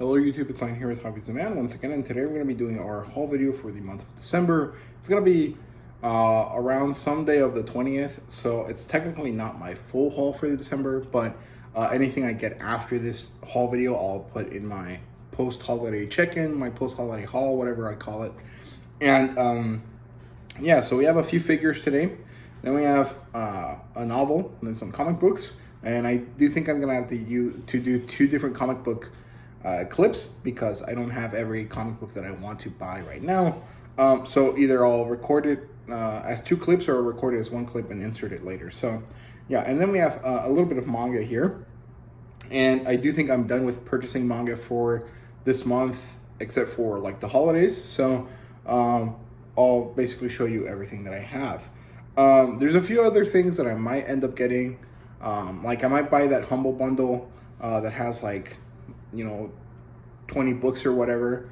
Hello YouTube, it's Ryan here with Hobbies the Man once again, and today we're going to be doing our haul video for the month of December. It's going to be around Sunday of the 20th, so it's technically not my full haul for the December, but anything I get after this haul video, I'll put in my post-holiday check-in, my post-holiday haul, whatever I call it. And yeah, so we have a few figures today. Then we have a novel, and then some comic books. And I do think I'm going to have to do two different comic book clips because I don't have every comic book that I want to buy right now. So either I'll record it as two clips or I'll record it as one clip and insert it later. So yeah, and then we have a little bit of manga here. And I do think I'm done with purchasing manga for this month, except for like the holidays. So I'll basically show you everything that I have. There's a few other things that I might end up getting. Like I might buy that Humble Bundle that has like, 20 books or whatever,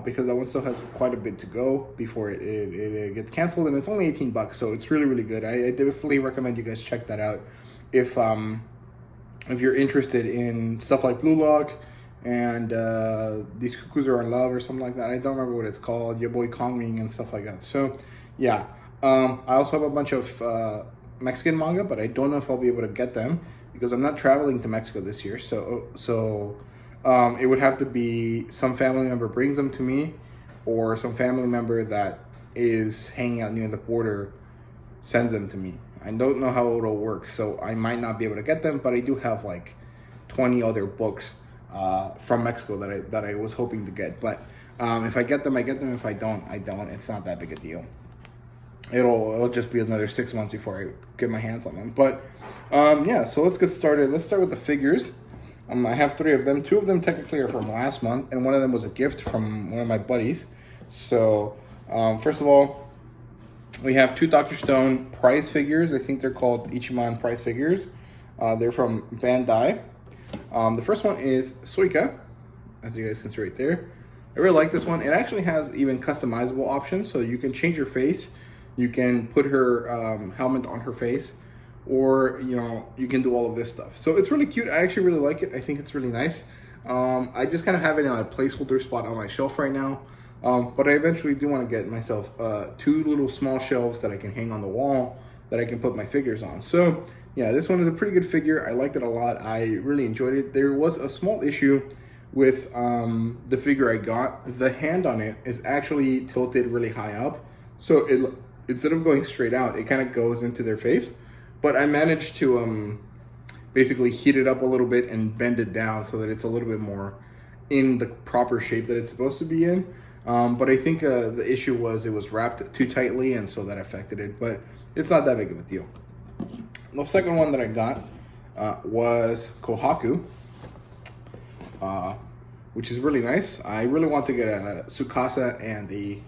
because that one still has quite a bit to go before it gets canceled, and it's only 18 bucks, so it's really, really good. I definitely recommend you guys check that out if you're interested in stuff like Blue Lock and These Cuckoos Are in Love or something like that. I don't remember what it's called, Your Boy Kongming and stuff like that. So yeah, I also have a bunch of Mexican manga, but I don't know if I'll be able to get them because I'm not traveling to Mexico this year. So it would have to be some family member brings them to me, or some family member that is hanging out near the border sends them to me. I don't know how it'll work, so I might not be able to get them, but I do have like 20 other books from Mexico that I was hoping to get. But if I get them, I get them. If I don't, I don't. It's not that big a deal. It'll just be another 6 months before I get my hands on them. But yeah, so let's get started. Let's start with the figures. I have 3 of them. 2 of them technically are from last month, and one of them was a gift from one of my buddies. So first of all, we have 2 Dr. Stone prize figures. I think they're called Ichiman prize figures. They're from Bandai. The first one is Suika, as you guys can see right there. I really like this one. It actually has even customizable options, so you can change your face. You can put her helmet on her face, or you can do all of this stuff. So it's really cute. I actually really like it. I think it's really nice. I just kind of have it in a placeholder spot on my shelf right now, but I eventually do want to get myself 2 little small shelves that I can hang on the wall that I can put my figures on. So yeah, this one is a pretty good figure. I liked it a lot. I really enjoyed it. There was a small issue with the figure I got. The hand on it is actually tilted really high up, so instead of going straight out, it kind of goes into their face. But I managed to basically heat it up a little bit and bend it down so that it's a little bit more in the proper shape that it's supposed to be in. But I think the issue was it was wrapped too tightly, and so that affected it. But it's not that big of a deal. The second one that I got was Kohaku, which is really nice. I really want to get a Tsukasa and the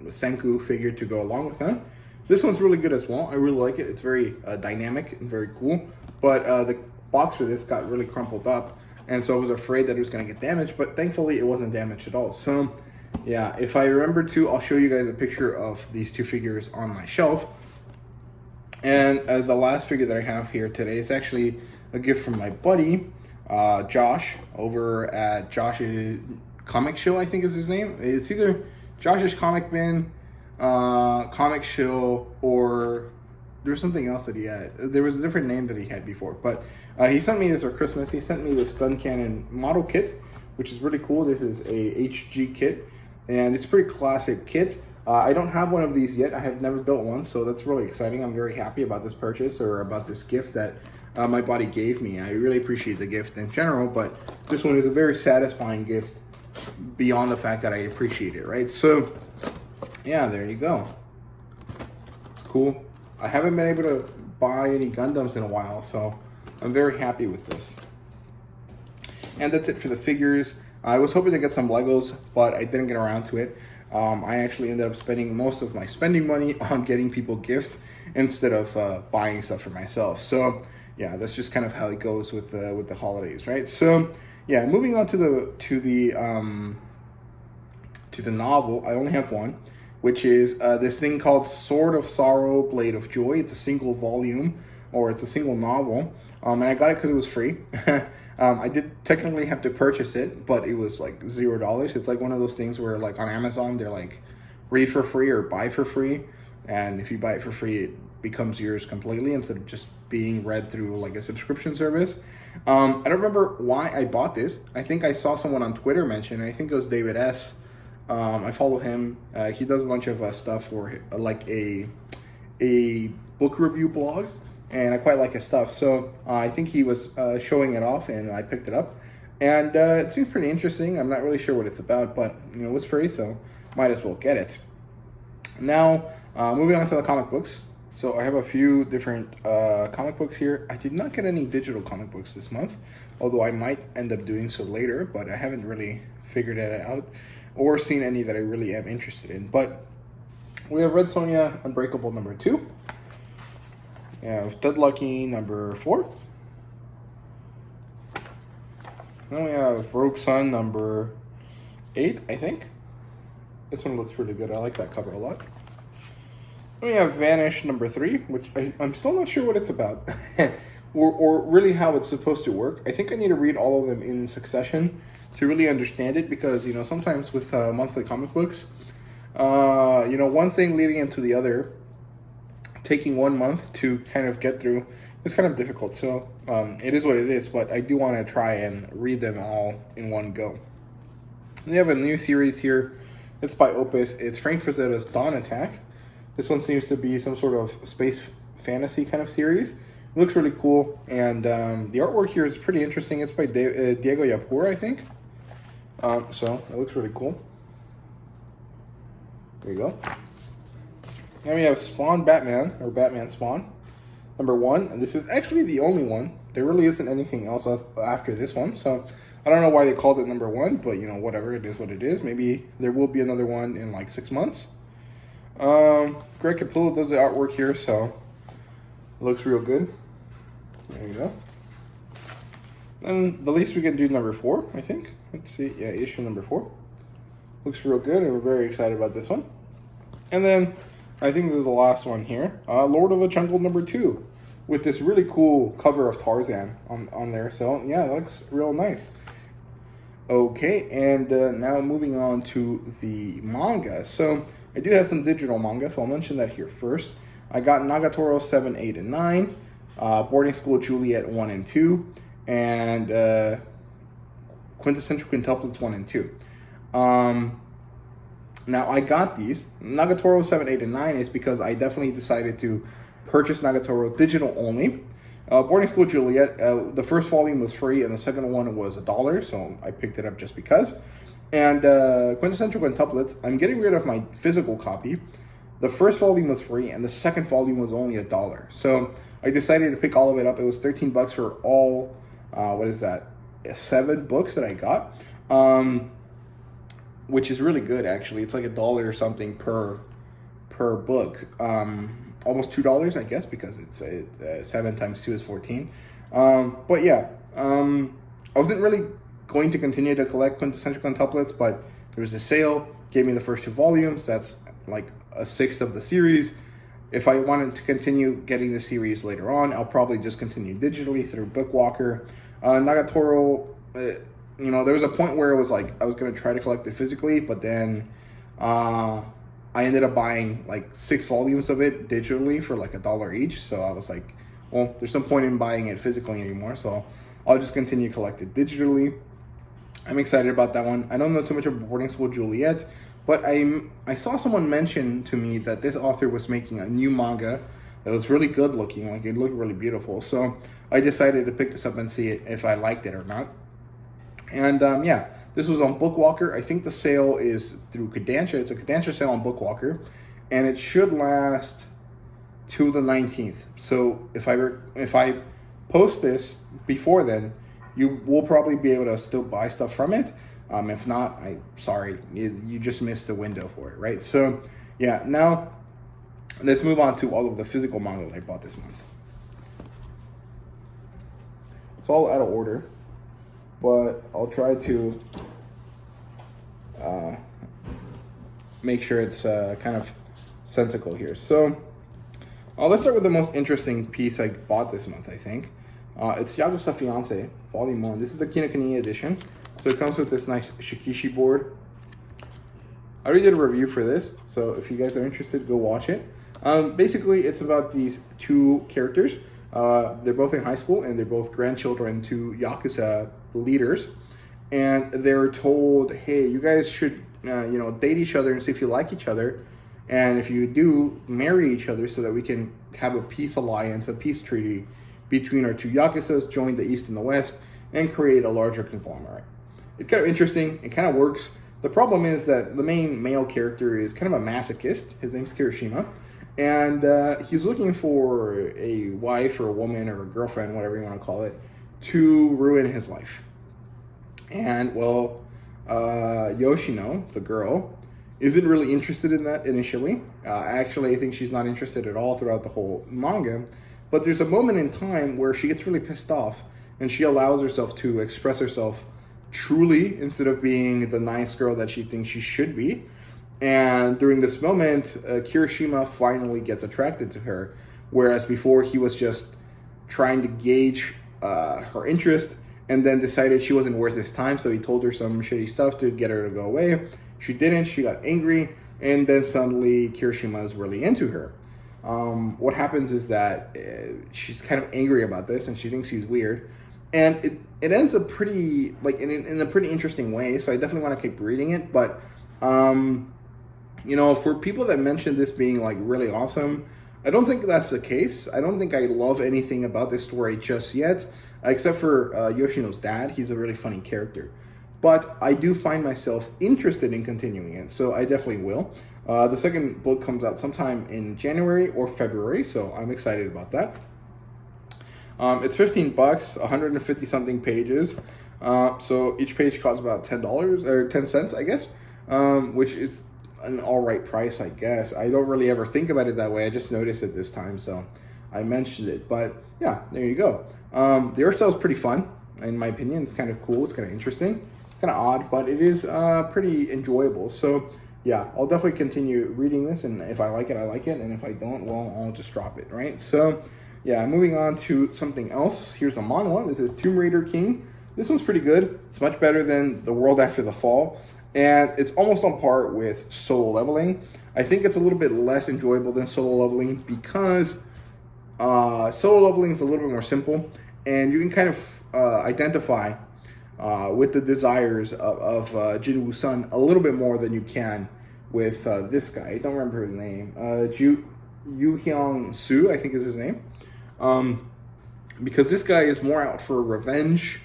Senku figure to go along with that. This one's really good as well. I really like it. It's very dynamic and very cool. But the box for this got really crumpled up, and so I was afraid that it was going to get damaged, but thankfully it wasn't damaged at all. So yeah, if I remember to, I'll show you guys a picture of these 2 figures on my shelf. And the last figure that I have here today is actually a gift from my buddy, Josh, over at Josh's Comic Show, I think is his name. It's either Josh's Comic Bin, Comic Show, or there's something else that he had. There was a different name that he had before, but he sent me this for Christmas. He sent me this gun cannon model kit, which is really cool. This is a HG kit, and it's a pretty classic kit. I don't have one of these yet. I have never built one, so that's really exciting. I'm very happy about this purchase, or about this gift that my buddy gave me. I really appreciate the gift in general, but this one is a very satisfying gift beyond the fact that I appreciate it, right? So yeah, there you go. It's cool. I haven't been able to buy any Gundams in a while, so I'm very happy with this. And that's it for the figures. I was hoping to get some Legos, but I didn't get around to it. I actually ended up spending most of my spending money on getting people gifts instead of buying stuff for myself. So yeah, that's just kind of how it goes with the holidays, right? So yeah, moving on to the novel. I only have one, which is this thing called Sword of Sorrow, Blade of Joy. It's a single volume, or it's a single novel. And I got it because it was free. I did technically have to purchase it, but it was like $0. It's like one of those things where like on Amazon, they're like read for free or buy for free. And if you buy it for free, it becomes yours completely instead of just being read through like a subscription service. I don't remember why I bought this. I think I saw someone on Twitter mention, I think it was David S. I follow him. He does a bunch of stuff for like a book review blog, and I quite like his stuff. So I think he was showing it off, and I picked it up, and it seems pretty interesting. I'm not really sure what it's about, but you know, it was free, so might as well get it. Now, moving on to the comic books. So I have a few different comic books here. I did not get any digital comic books this month, although I might end up doing so later, but I haven't really figured it out or seen any that I really am interested in. But we have Red Sonja Unbreakable number 2. We have Dead Lucky number 4. Then we have Rogue Sun number 8, I think. This one looks pretty good. I like that cover a lot. Then we have Vanish number 3, which I'm still not sure what it's about. or really how it's supposed to work. I think I need to read all of them in succession to really understand it, because, you know, sometimes with monthly comic books, you know, one thing leading into the other, taking 1 month to kind of get through is kind of difficult. So it is what it is, but I do want to try and read them all in one go. We have a new series here. It's by Opus. It's Frank Frazetta's Dawn Attack. This one seems to be some sort of space fantasy kind of series. It looks really cool, and the artwork here is pretty interesting. It's by Diego Yapur, I think. So it looks really cool. There you go. Then we have Spawn Batman, or Batman Spawn, number 1. And this is actually the only one. There really isn't anything else after this one. So I don't know why they called it number 1, but you know, whatever, it is what it is. Maybe there will be another one in like 6 months. Greg Capullo does the artwork here, so it looks real good. There you go. And the least we can do number 4, I think. Let's see. Yeah, issue number 4. Looks real good, and we're very excited about this one. And then I think this is the last one here. Lord of the Jungle number 2, with this really cool cover of Tarzan on there. So yeah, that looks real nice. Okay, and now moving on to the manga. So I do have some digital manga, so I'll mention that here first. I got Nagatoro 7, 8, and 9, Boarding School Juliet 1 and 2, and Quintessential Quintuplets 1 and 2. Now I got these. Nagatoro 7, 8, and 9 is because I definitely decided to purchase Nagatoro digital only. Boarding School Juliet, the first volume was free and the second one was $1, so I picked it up just because. And Quintessential Quintuplets, I'm getting rid of my physical copy. The first volume was free and the second volume was only $1. So I decided to pick all of it up. It was $13 for all, 7 books that I got. Which is really good, actually. It's like $1 or something per book. Almost $2, I guess, because it's 7 times 2 is 14. But yeah, I wasn't really going to continue to collect Quintessential Quintuplets, but there was a sale, gave me the first 2 volumes. That's like a 1/6 of the series. If I wanted to continue getting the series later on, I'll probably just continue digitally through Bookwalker. Nagatoro, you know, there was a point where it was like I was going to try to collect it physically, but then I ended up buying like 6 volumes of it digitally for like $1 each. So I was like, well, there's no point in buying it physically anymore, so I'll just continue to collect it digitally. I'm excited about that one. I don't know too much about Boarding School Juliet, but I saw someone mention to me that this author was making a new manga that was really good looking, like it looked really beautiful. So I decided to pick this up and see if I liked it or not. And yeah, this was on Bookwalker. I think the sale is through Kodansha. It's a Kodansha sale on Bookwalker, and it should last to the 19th. So if I post this before then, you will probably be able to still buy stuff from it. If not, I'm sorry, you just missed the window for it, right? So yeah, now let's move on to all of the physical manga that I bought this month. It's all out of order, but I'll try to make sure it's kind of sensical here. So let's start with the most interesting piece I bought this month, I think. It's Yakuza Fiance, Volume 1. This is the Kinokuniya edition. So it comes with this nice shikishi board. I already did a review for this, so if you guys are interested, go watch it. Basically, it's about these two characters. They're both in high school, and they're both grandchildren to Yakuza leaders. And they're told, hey, you guys should, date each other and see if you like each other. And if you do, marry each other so that we can have a peace alliance, a peace treaty between our two Yakuzas, join the East and the West, and create a larger conglomerate. It's kind of interesting. It kind of works. The problem is that the main male character is kind of a masochist. His name's Kirishima. And he's looking for a wife or a woman or a girlfriend, whatever you want to call it, to ruin his life. And, well, Yoshino, the girl, isn't really interested in that initially. Actually, I think she's not interested at all throughout the whole manga. But there's a moment in time where she gets really pissed off and she allows herself to express herself truly instead of being the nice girl that she thinks she should be. And during this moment, Kirishima finally gets attracted to her, whereas before he was just trying to gauge her interest and then decided she wasn't worth his time, so he told her some shitty stuff to get her to go away. She didn't, she got angry, and then suddenly Kirishima is really into her. What happens is that she's kind of angry about this and she thinks he's weird. And it ends up pretty, like, in a pretty interesting way, so I definitely want to keep reading it. But, for people that mention this being, like, really awesome, I don't think that's the case. I don't think I love anything about this story just yet, except for Yoshino's dad. He's a really funny character. But I do find myself interested in continuing it, so I definitely will. The second book comes out sometime in January or February, so I'm excited about that. It's $15, 150 something pages. So each page costs about $10 or 10 cents, I guess, which is an all right price, I guess. I don't really ever think about it that way. I just noticed it this time, so I mentioned it. But yeah, there you go. The art style is pretty fun, in my opinion. It's kind of cool. It's kind of interesting. It's kind of odd, but it is pretty enjoyable. So yeah, I'll definitely continue reading this, and if I like it, I like it, and if I don't, well, I'll just drop it, right? So yeah, moving on to something else. Here's a manhwa. This is Tomb Raider King. This one's pretty good. It's much better than The World After the Fall, and it's almost on par with Solo Leveling. I think it's a little bit less enjoyable than Solo Leveling because Solo Leveling is a little bit more simple, and you can kind of identify with the desires of Jinwoo-sun a little bit more than you can with this guy. I don't remember his name. Yu Hyung-soo, I think is his name. Because this guy is more out for revenge,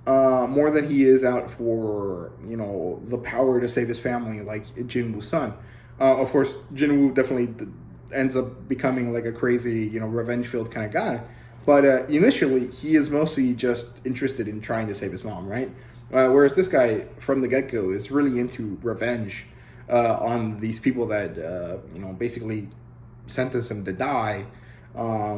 more than he is out for, the power to save his family like Jinwoo-sun. Of course, Jinwoo definitely ends up becoming like a crazy, revenge-filled kind of guy. But initially, he is mostly just interested in trying to save his mom, right? Whereas this guy, from the get-go, is really into revenge on these people that, basically sentenced him to die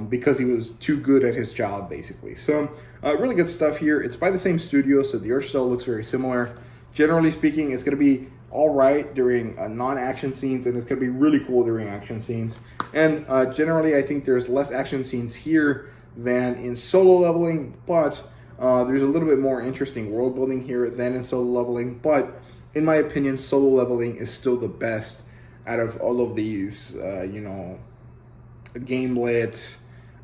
because he was too good at his job, basically. So, really good stuff here. It's by the same studio, so the art style looks very similar. Generally speaking, it's going to be all right during non-action scenes, and it's going to be really cool during action scenes. And generally, I think there's less action scenes here than in Solo Leveling, but there's a little bit more interesting world building here than in Solo Leveling. But in my opinion, Solo Leveling is still the best out of all of these, game-lit,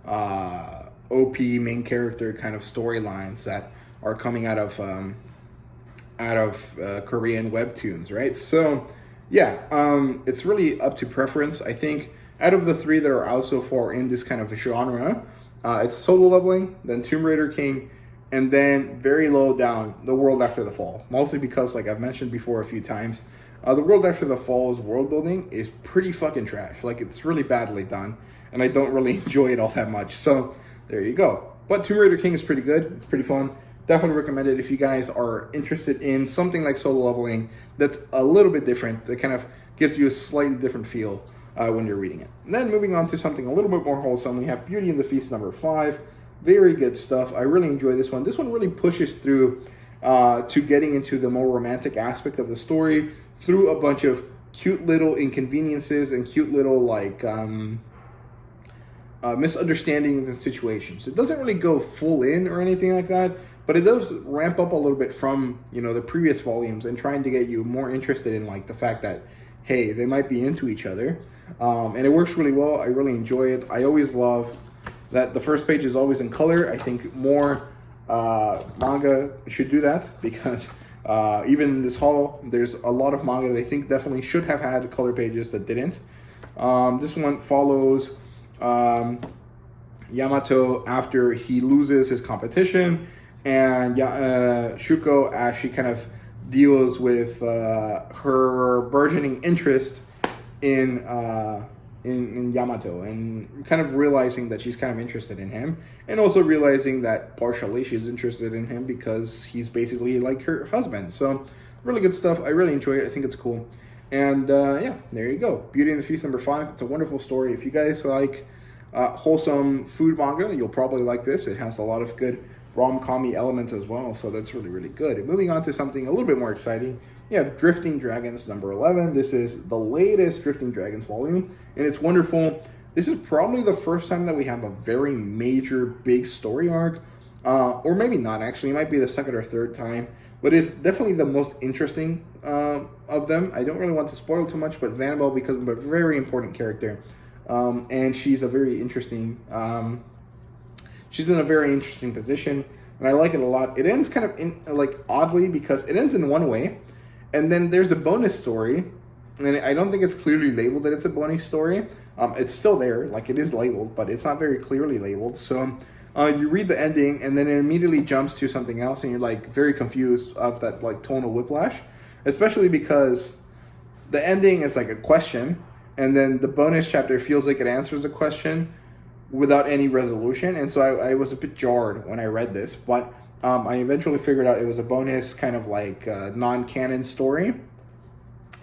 OP main character kind of storylines that are coming out of Korean webtoons, right? So yeah, it's really up to preference. I think out of the three that are out so far in this kind of genre, it's Solo Leveling, then Tomb Raider King, and then very low down, The World After the Fall. Mostly because, like I've mentioned before a few times, The World After the Fall's world building is pretty fucking trash. Like, it's really badly done, and I don't really enjoy it all that much. So there you go. But Tomb Raider King is pretty good. It's pretty fun. Definitely recommend it if you guys are interested in something like Solo Leveling that's a little bit different, that kind of gives you a slightly different feel when you're reading it. And then moving on to something a little bit more wholesome, we have Beauty and the Beast number 5. Very good stuff. I really enjoy this one. This one really pushes through to getting into the more romantic aspect of the story through a bunch of cute little inconveniences and cute little, like, misunderstandings and situations. It doesn't really go full in or anything like that, but it does ramp up a little bit from, you know, the previous volumes and trying to get you more interested in like the fact that, hey, they might be into each other. And it works really well. I really enjoy it. I always love that the first page is always in color. I think more manga should do that, because even in this haul, there's a lot of manga that I think definitely should have had color pages that didn't. This one follows Yamato after he loses his competition, and Shuko as she kind of deals with her burgeoning interest in Yamato, and kind of realizing that she's kind of interested in him, and also realizing that partially she's interested in him because he's basically like her husband. So really good stuff. I really enjoy it. I think it's cool. And yeah, there you go. Beauty and the Feast #5. It's a wonderful story. If you guys like wholesome food manga, you'll probably like this. It has a lot of good rom-com-y elements as well, so that's really, really good. And moving on to something a little bit more exciting, you have Drifting Dragons #11. This is the latest Drifting Dragons volume, and it's wonderful. This is probably the first time that we have a very major, big story arc, or maybe not, actually. It might be the second or third time, but it's definitely the most interesting of them. I don't really want to spoil too much, but Vanabelle becomes a very important character, and she's a very interesting... she's in a very interesting position, and I like it a lot. It ends kind of like oddly, because it ends in one way, and then there's a bonus story, and I don't think it's clearly labeled that it's a bonus story. It's still there, like it is labeled, but it's not very clearly labeled. So you read the ending, and then it immediately jumps to something else, and you're like very confused of that like tonal whiplash, especially because the ending is like a question, and then the bonus chapter feels like it answers a question without any resolution. And so I was a bit jarred when I read this, but I eventually figured out it was a bonus kind of like non-canon story,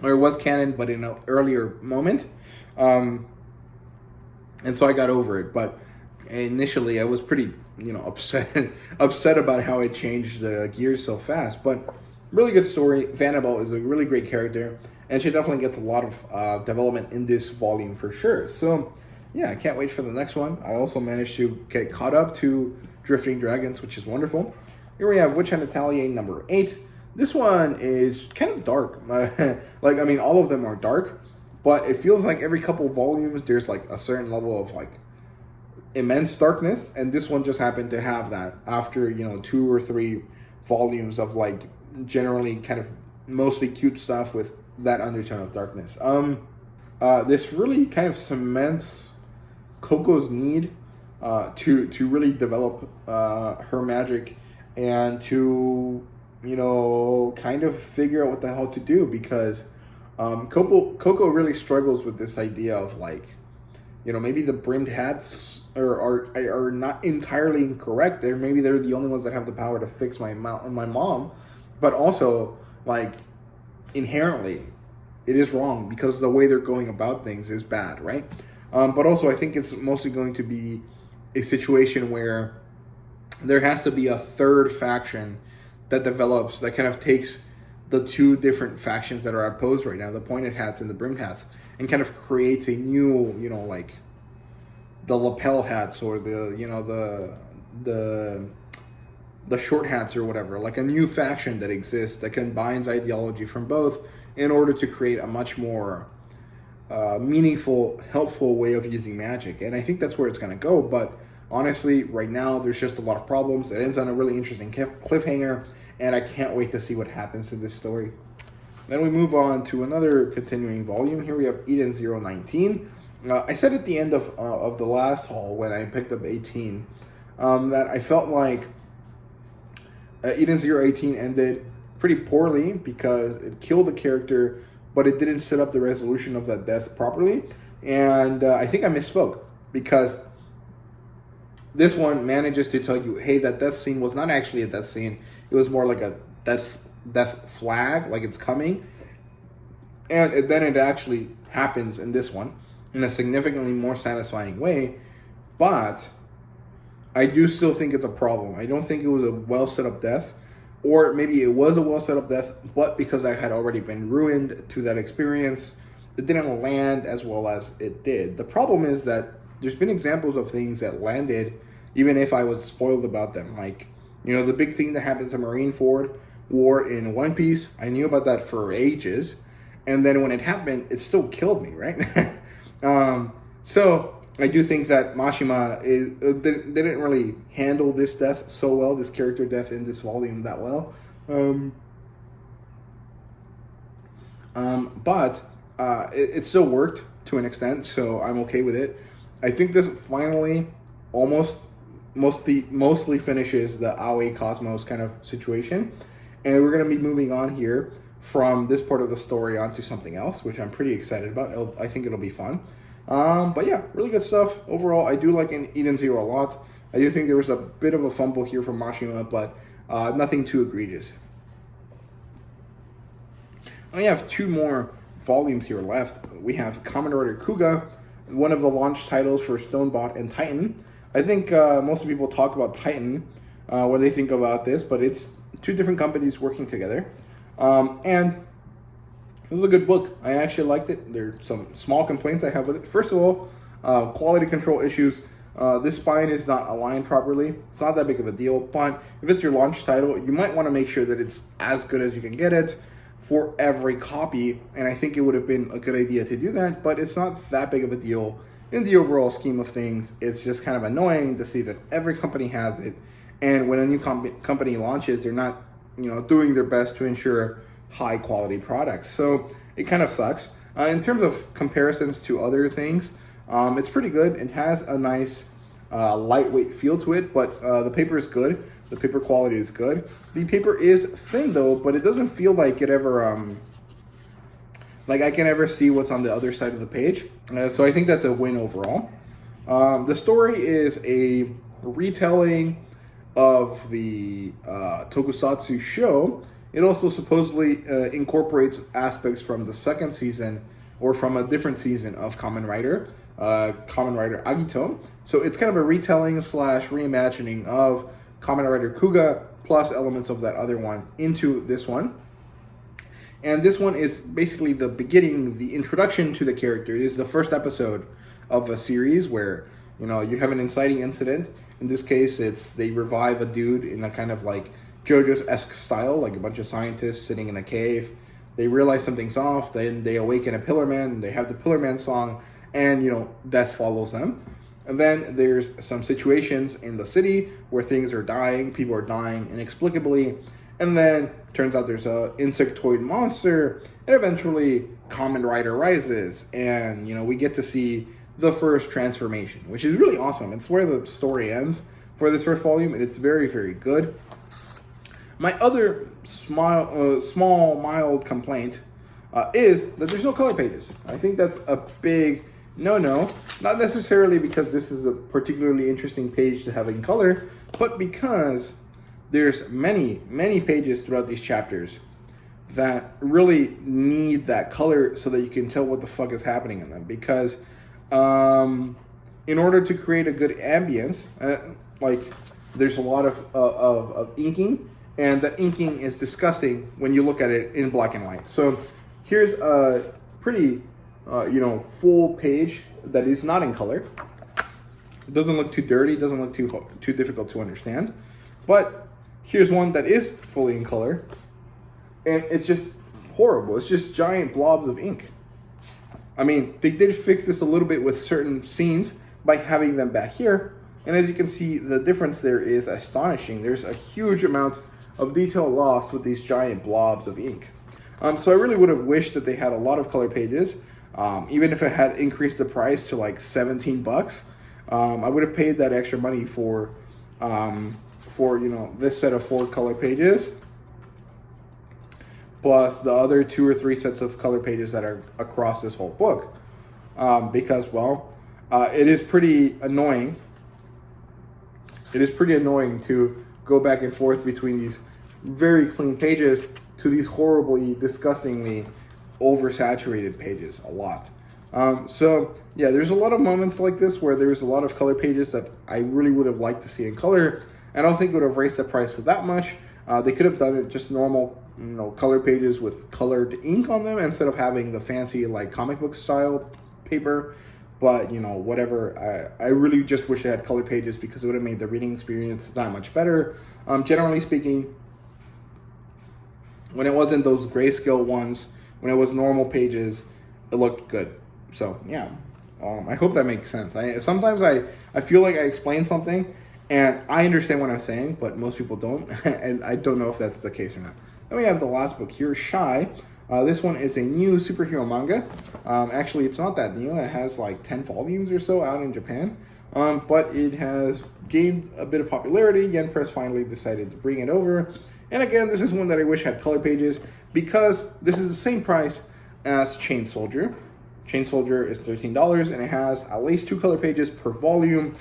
or it was canon but in an earlier moment, and so I got over it. But initially I was pretty upset about how it changed the gears so fast. But really good story. Vanabelle is a really great character, and she definitely gets a lot of development in this volume for sure. So yeah, I can't wait for the next one. I also managed to get caught up to Drifting Dragons, which is wonderful. Here we have Witch and Atelier #8. This one is kind of dark. Like, I mean, all of them are dark, but it feels like every couple volumes there's like a certain level of like immense darkness, and this one just happened to have that after, 2 or 3 volumes of like generally kind of mostly cute stuff with that undertone of darkness. This really kind of cements Coco's need to really develop her magic, and to kind of figure out what the hell to do, because Coco really struggles with this idea of like, maybe the brimmed hats are not entirely incorrect. Or maybe they're the only ones that have the power to fix my mom, but also like inherently it is wrong because the way they're going about things is bad, right? But also I think it's mostly going to be a situation where there has to be a third faction that develops, that kind of takes the 2 different factions that are opposed right now, the pointed hats and the brimmed hats, and kind of creates a new, like the lapel hats, or the short hats or whatever, like a new faction that exists that combines ideology from both in order to create a much more meaningful, helpful way of using magic. And I think that's where it's going to go. But honestly, right now, there's just a lot of problems. It ends on a really interesting cliffhanger, and I can't wait to see what happens to this story. Then we move on to another continuing volume. Here we have Eden 019. I said at the end of the last haul, when I picked up 18, that I felt like Eden 018 ended pretty poorly because it killed the character, but it didn't set up the resolution of that death properly. And I think I misspoke, because this one manages to tell you, hey, that death scene was not actually a death scene. It was more like a death flag, like it's coming. And then it actually happens in this one in a significantly more satisfying way. But I do still think it's a problem. I don't think it was a well set up death. Or maybe it was a well set up death, but because I had already been ruined to that experience, it didn't land as well as it did. The problem is that there's been examples of things that landed even if I was spoiled about them. Like, you know, the big thing that happens to Marineford War in One Piece, I knew about that for ages. And then when it happened, it still killed me, right? So I do think that Mashima didn't really handle this death so well, this character death in this volume that well. But it still worked to an extent, so I'm okay with it. I think this finally mostly finishes the Aoi Cosmos kind of situation, and we're going to be moving on here from this part of the story onto something else, which I'm pretty excited about. I think it'll be fun. But yeah, really good stuff. Overall, I do like Eden Zero a lot. I do think there was a bit of a fumble here from Mashima, but nothing too egregious. I only have 2 more volumes here left. We have Kamen Rider Kuga, one of the launch titles for Stonebot and Titan. I think most people talk about Titan when they think about this, but it's 2 different companies working together. And this is a good book. I actually liked it. There are some small complaints I have with it. First of all, quality control issues. This spine is not aligned properly. It's not that big of a deal, but if it's your launch title, you might want to make sure that it's as good as you can get it for every copy, and I think it would have been a good idea to do that, but it's not that big of a deal in the overall scheme of things. It's just kind of annoying to see that every company has it, and when a new company launches, they're not, you know, doing their best to ensure high quality products. So it kind of sucks. In terms of comparisons to other things, it's pretty good. It has a nice lightweight feel to it, but the paper is good. The paper quality is good. The paper is thin though, but it doesn't feel like it ever, like I can ever see what's on the other side of the page. So I think that's a win overall. The story is a retelling of the Tokusatsu show. It also supposedly incorporates aspects from the second season or from a different season of Kamen Rider Agito. So it's kind of a retelling / reimagining of Kamen Rider Kuga plus elements of that other one into this one. And this one is basically the beginning, the introduction to the character. It is the first episode of a series where, you know, you have an inciting incident. In this case, they revive a dude in a kind of like JoJo's-esque style, like a bunch of scientists sitting in a cave. They realize something's off, then they awaken a Pillar Man, they have the Pillar Man song, and, you know, death follows them. And then there's some situations in the city where things are dying, people are dying inexplicably, and then turns out there's a insectoid monster, and eventually Kamen Rider rises, and, you know, we get to see the first transformation, which is really awesome. It's where the story ends for this first volume, and it's very, very good. My other small, mild complaint is that there's no color pages. I think that's a big no, not necessarily because this is a particularly interesting page to have in color, but because there's many pages throughout these chapters that really need that color so that you can tell what the fuck is happening in them. Because in order to create a good ambience, like there's a lot of inking, and the inking is disgusting when you look at it in black and white. So here's a pretty full page that is not in color. It doesn't look too dirty, it doesn't look too difficult to understand. But here's one that is fully in color, and it's just horrible. It's just giant blobs of ink. I mean, they did fix this a little bit with certain scenes by having them back here, and as you can see, the difference there is astonishing. There's a huge amount of detail lost with these giant blobs of ink. So I really would have wished that they had a lot of color pages. Even if it had increased the price to like $17, I would have paid that extra money for this set of 4 color pages, plus the other 2 or 3 sets of color pages that are across this whole book, because it is pretty annoying. It is pretty annoying to go back and forth between these very clean pages to these horribly, disgustingly oversaturated pages a lot. So yeah, there's a lot of moments like this where there's a lot of color pages that I really would have liked to see in color. I don't think it would have raised the price that much. They could have done it just normal, color pages with colored ink on them instead of having the fancy like comic book style paper. but you know, whatever. I really just wish they had color pages because it would have made the reading experience that much better. Generally speaking, when it wasn't those grayscale ones, when it was normal pages, it looked good. So yeah, I hope that makes sense. Sometimes I feel like I explain something and I understand what I'm saying, but most people don't, and I don't know if that's the case or not. Then we have the last book here, Shy. This one is a new superhero manga. Actually, it's not that new. It has like 10 volumes or so out in Japan, but it has gained a bit of popularity. Yen Press finally decided to bring it over. And again, this is one that I wish had color pages because this is the same price as Chain Soldier. Chain Soldier is $13 and it has at least 2 color pages per volume.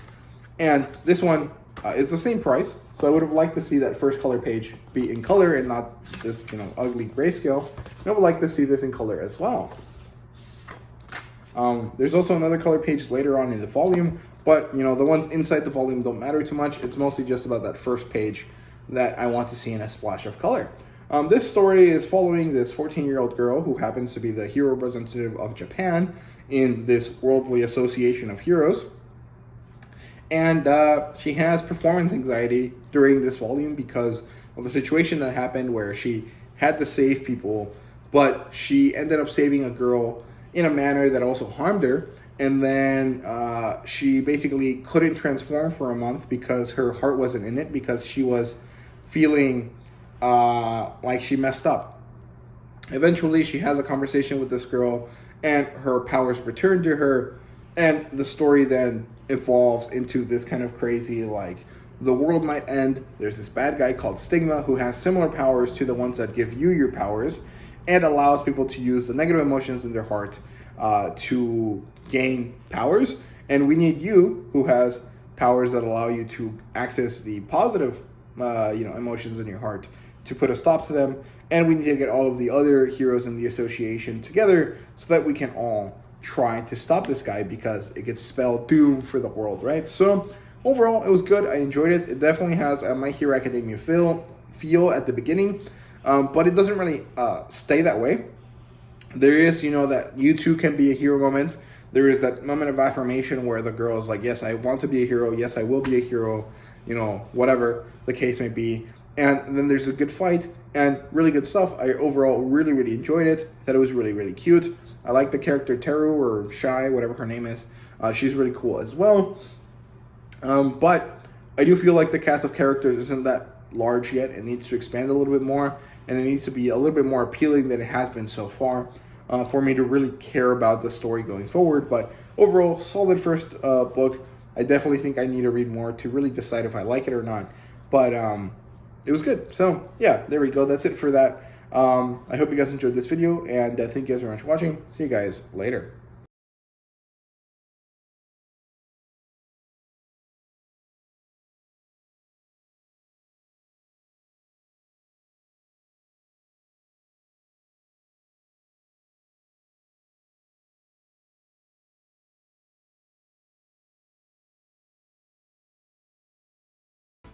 And this one is the same price. So I would have liked to see that first color page be in color and not this, you know, ugly grayscale. And I would like to see this in color as well. There's also another color page later on in the volume, but you know, the ones inside the volume don't matter too much. It's mostly just about that first page that I want to see in a splash of color. This story is following this 14-year-old girl who happens to be the hero representative of Japan in this worldly association of heroes. And she has performance anxiety during this volume because of a situation that happened where she had to save people, but she ended up saving a girl in a manner that also harmed her. And then she basically couldn't transform for a month because her heart wasn't in it, because she was feeling like she messed up. Eventually, she has a conversation with this girl and her powers return to her. And the story then evolves into this kind of crazy, like, the world might end. There's this bad guy called Stigma who has similar powers to the ones that give you your powers and allows people to use the negative emotions in their heart to gain powers. And we need you, who has powers that allow you to access the positive emotions in your heart, to put a stop to them. And we need to get all of the other heroes in the association together so that we can all try to stop this guy, because it gets spelled doom for the world, right? So overall, it was good. I enjoyed it. It definitely has a My Hero Academia feel at the beginning, but it doesn't really stay that way. There is, that you too can be a hero moment. There is that moment of affirmation where the girl is like, yes, I want to be a hero. Yes, I will be a hero, whatever the case may be. And then there's a good fight and really good stuff. I overall really, really enjoyed it. Thought it was really, really cute. I like the character Teru, or Shy, whatever her name is. She's really cool as well. But I do feel like the cast of characters isn't that large yet. It needs to expand a little bit more, and it needs to be a little bit more appealing than it has been so far for me to really care about the story going forward. But overall, solid first book. I definitely think I need to read more to really decide if I like it or not. But it was good. So yeah, there we go. That's it for that. I hope you guys enjoyed this video, and thank you guys very much for watching. See you guys later.